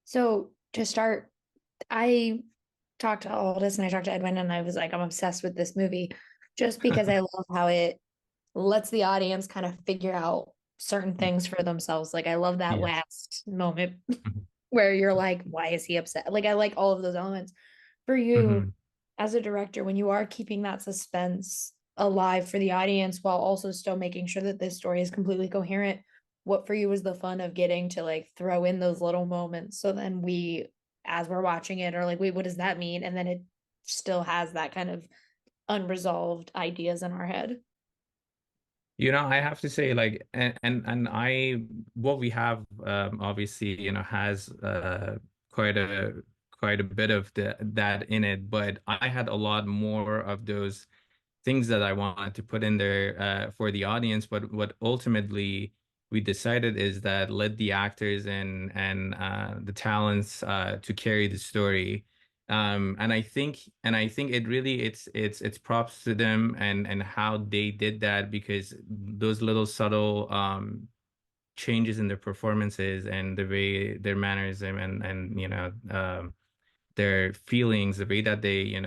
So to start, I talked to Aldous and I talked to Edwin, and I was like, I'm obsessed with this movie just because I love how it lets the audience kind of figure out certain things for themselves. Like, I love that Yes. last moment Mhm. where you're like, why is he upset? Like, I like all of those elements. For you, Mhm. as a director, when you are keeping that suspense alive for the audience while also still making sure that this story is completely coherent, what for you was the fun of getting to like throw in those little moments so then we, as we're watching it, are like, wait, what does that mean? And then it still has that kind of unresolved ideas in our head. I have to say, like, and what we have, obviously, has quite a quite a bit of that in it, but I had a lot more of those things that I wanted to put in there for the audience. But what ultimately we decided is that let the actors and the talents to carry the story. And I think it really it's props to them and how they did that, because those little subtle changes in their performances and the way their mannerism and their feelings, the way that they,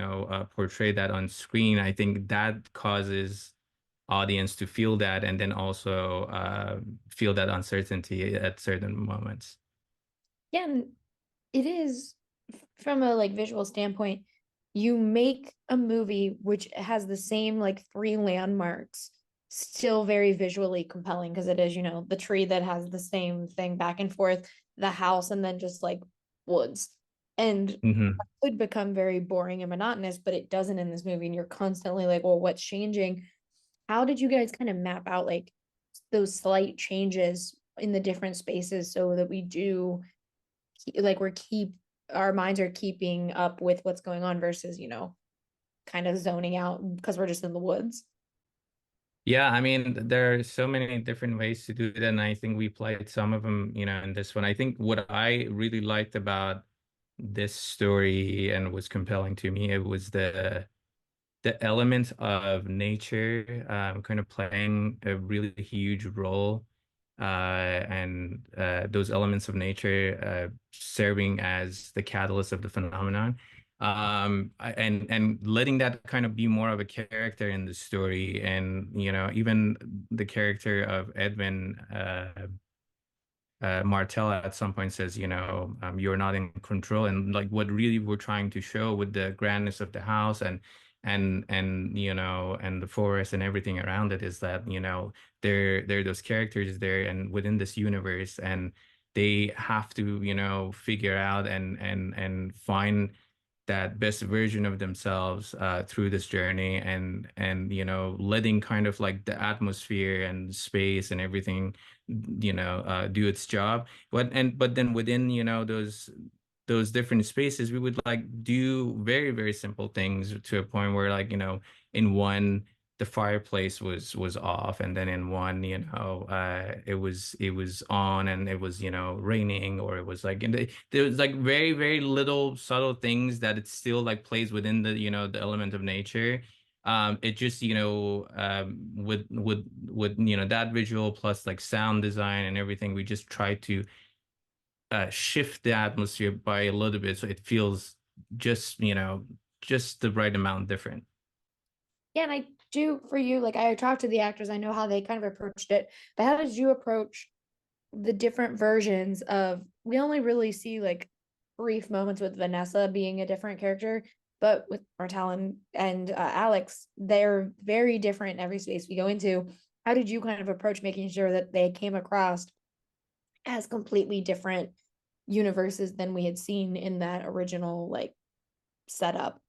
portray that on screen, I think that causes audience to feel that, and then also feel that uncertainty at certain moments. Yeah, and it is from a like visual standpoint, you make a movie which has the same like three landmarks, still very visually compelling because it is, the tree that has the same thing back and forth, the house, and then just like woods. And it Hmm. could become very boring and monotonous, but it doesn't in this movie. And you're constantly like, well, what's changing? How did you guys kind of map out like those slight changes in the different spaces so that we do like we're keep our minds are keeping up with what's going on versus, kind of zoning out because we're just in the woods. Yeah, I mean, there are so many different ways to do that, and I think we played some of them, in this one. I think what I really liked about this story and was compelling to me, it was the element of nature kind of playing a really huge role, and those elements of nature serving as the catalyst of the phenomenon, and letting that kind of be more of a character in the story. And even the character of Edwin, Martell at some point says, you're not in control. And like what really we're trying to show with the grandness of the house and the forest and everything around it is that, there are those characters there and within this universe, and they have to, figure out and find that best version of themselves through this journey, and letting kind of like the atmosphere and space and everything do its job. But then within those different spaces, we would like do very very simple things to a point where, like, in one the fireplace was off, and then in one, it was on, and it was, raining, or it was like, there was like very very little subtle things that it still like plays within the element of nature. It just, with that visual plus like sound design and everything, we just try to shift the atmosphere by a little bit so it feels just, just the right amount different. Yeah, and I do for you, like I talked to the actors, I know how they kind of approached it, but how did you approach the different versions of we only really see like brief moments with Vanessa being a different character, but with Martel and Alex, they're very different in every space we go into. How did you kind of approach making sure that they came across as completely different universes than we had seen in that original like setup?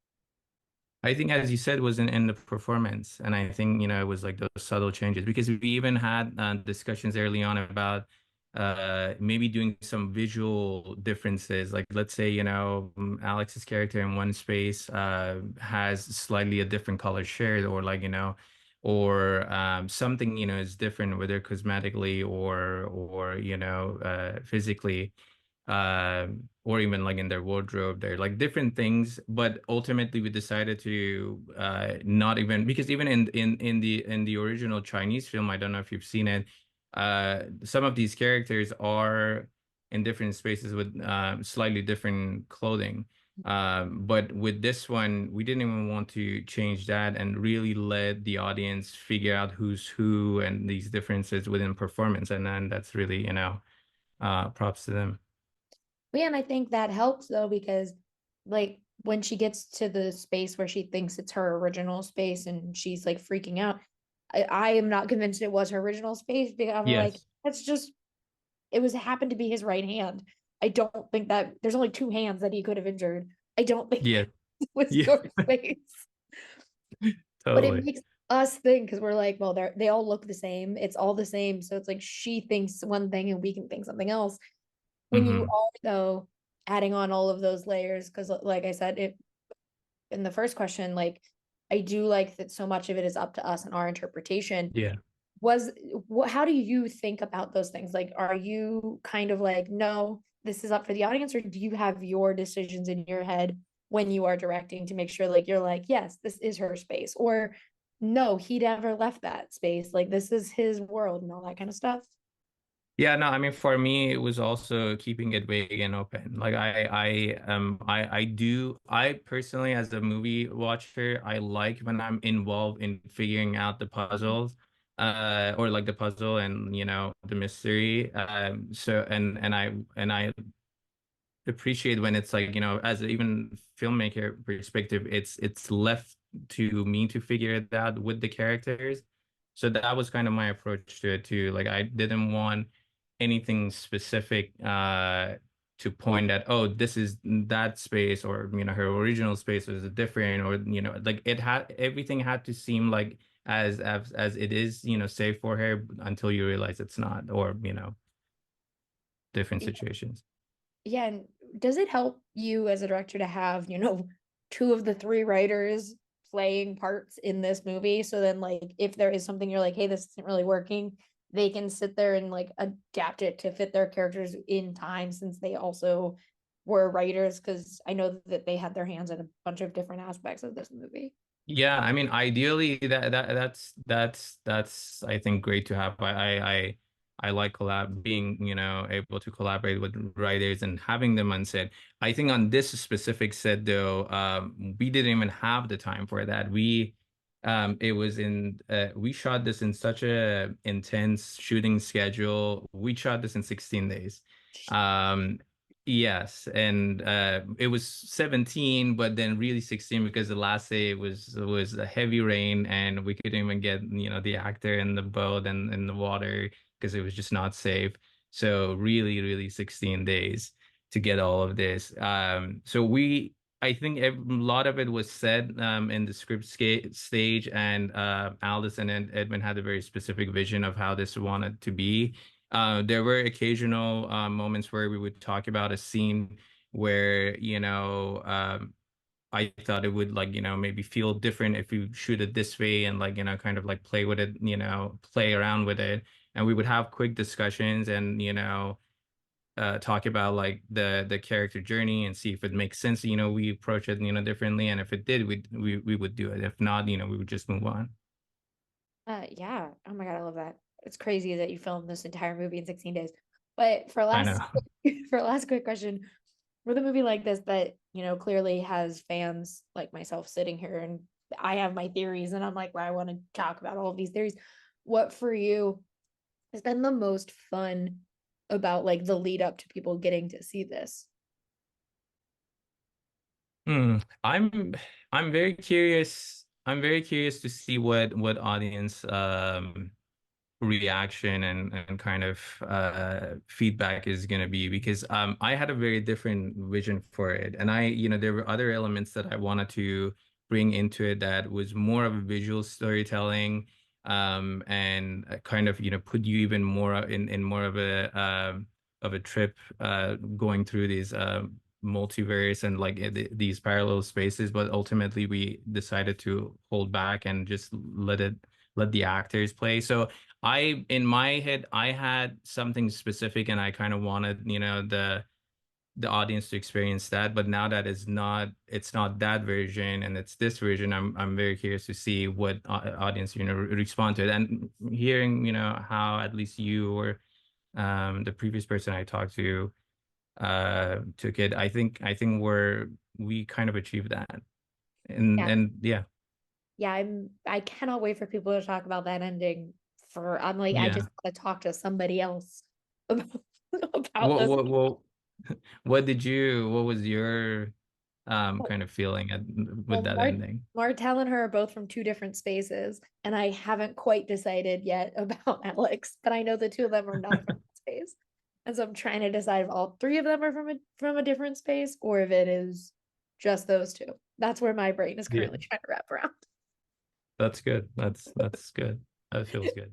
I think, as you said, was in the performance, and I think, it was like those subtle changes, because we even had discussions early on about maybe doing some visual differences. Like, let's say, Alex's character in one space has slightly a different color shirt, or like, or something, is different, whether cosmetically or physically, or even like in their wardrobe. They're like different things, but ultimately we decided to not even, because even in the original Chinese film, I don't know if you've seen it, some of these characters are in different spaces with slightly different clothing. But with this one, we didn't even want to change that and really let the audience figure out who's who and these differences within performance. And then that's really, props to them. Yeah, and I think that helps though, because like when she gets to the space where she thinks it's her original space and she's like freaking out, I am not convinced it was her original space because I'm like, Yes. that's just it was happened to be his right hand. I don't think that there's only two hands that he could have injured. I don't think Yeah. that was Yeah. your space. But it Totally. makes us think because we're like, well, they all look the same. It's all the same. So it's like she thinks one thing and we can think something else. When you Hmm. are though adding on all of those layers, because like I said, it in the first question, like I do like that so much of it is up to us and our interpretation. Yeah. Was what how do you think about those things? Like, are you kind of like, no, this is up for the audience, or do you have your decisions in your head when you are directing to make sure like you're like, yes, this is her space, or no, he never left that space. Like this is his world and all that kind of stuff. Yeah, no, I mean for me it was also keeping it vague and open. Like I personally as a movie watcher, I like when I'm involved in figuring out the puzzles, or like the puzzle and the mystery. So and I appreciate when it's like, as an even filmmaker perspective, it's left to me to figure it out with the characters. So that was kind of my approach to it too. Like I didn't want anything specific to point at, oh, this is that space, or her original space was different, or like everything had to seem like as it is, safe for her until you realize it's not, or different situations. Yeah, and does it help you as a director to have, two of the three writers playing parts in this movie? So then, like, if there is something you're like, hey, this isn't really working, they can sit there and like adapt it to fit their characters in time since they also were writers, because I know that they had their hands in a bunch of different aspects of this movie. Yeah, I mean, ideally, that's I think great to have. I like being able to collaborate with writers and having them on set. I think on this specific set though, we didn't even have the time for that. We shot this in such a intense shooting schedule. We shot this in 16 days. Um, Yes, and it was 17, but then really 16 because the last day it was a heavy rain and we couldn't even get the actor in the boat and in the water because it was just not safe. So really, really 16 days to get all of this. I think a lot of it was said in the script stage, and Alice and Edwin had a very specific vision of how this wanted to be. There were occasional moments where we would talk about a scene where, I thought it would like, maybe feel different if you shoot it this way and like, kind of like play with it, play around with it. And we would have quick discussions and, talk about like the character journey and see if it makes sense. We approach it, differently. And if it did, we would do it. If not, we would just move on. Yeah. Oh my God, I love that. It's crazy that you filmed this entire movie in 16 days. But for I know. last for last quick question, with a movie like this that, clearly has fans like myself sitting here and I have my theories and I'm like, well, I want to talk about all of these theories. What for you has been the most fun about like the lead up to people getting to see this? Hmm. I'm very curious. I'm very curious to see what audience reaction and kind of feedback is going to be, because I had a very different vision for it, and there were other elements that I wanted to bring into it that was more of a visual storytelling, and kind of put you even more in more of a trip going through these multiverse and like these parallel spaces, but ultimately we decided to hold back and just let the actors play. So in my head, I had something specific and I kind of wanted, the audience to experience that. But now that it's not that version and it's this version, I'm very curious to see what audience, respond to it. And hearing, how at least you or the previous person I talked to took it. I think we kind of achieved that. Yeah. And yeah. Yeah, I cannot wait for people to talk about that ending. I'm like, I Yeah. just want to talk to somebody else about, about What this. what what what was your kind of feeling with Well, that ending? Martel and her are both from two different spaces, and I haven't quite decided yet about Alex, but I know the two of them are not from that space. And so I'm trying to decide if all three of them are from a different space or if it is just those two. That's where my brain is Yeah, currently trying to wrap around. that's good. That's good. That feels good.